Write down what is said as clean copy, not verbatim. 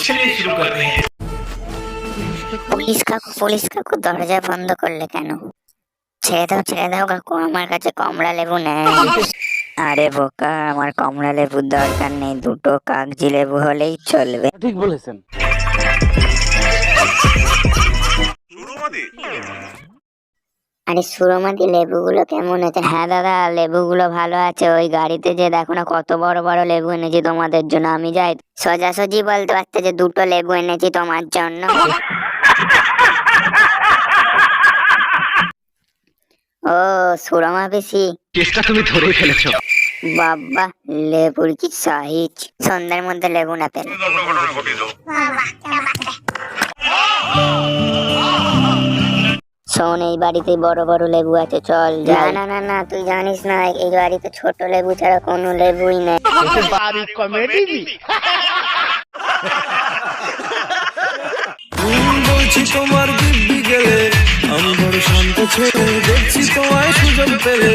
चलिए शुरू करते हैं। পুলিশ কাকু দরজা বন্ধ করলে কেন? ছেড়ে দাও কাকু, আমার কাছে কমলা লেবু নেই। আরে বোকা, আমার কমলা লেবুর দরকার নেই, দুটো কাগজি লেবু হলেই চলবে। ঠিক বলেছেন। আরে সুরমাদি, লেবুগুলো কেমন আছে? হ্যাঁ দাদা, লেবুগুলো ভালো আছে। ওই গাড়িতে যে দেখো না কত বড় বড় লেবু এনেছি তোমাদের জন্য। আমি যাই সোজাসুজি বলতে পারতে যে দুটো লেবু এনেছি তোমার জন্য। ও সুরমা পিসি, কেসটা তুমি ধরেই ফেলেছো। বাবা লেবুর কি সাইজ! সন্ধ্যার মধ্যে লেবু না পেলে। শোন, এই বাড়িতে বড় বড় লেবু আছে, চল যাই। না না না, তুই জানিস না এই বাড়িতে ছোট লেবু ছাড়া কোনো লেবুই নেই। বলছি তোমার দিব্যি গেলে আমি বড় শান্ত ছেলে, দেখছি তোমায় সুযোগ পেলে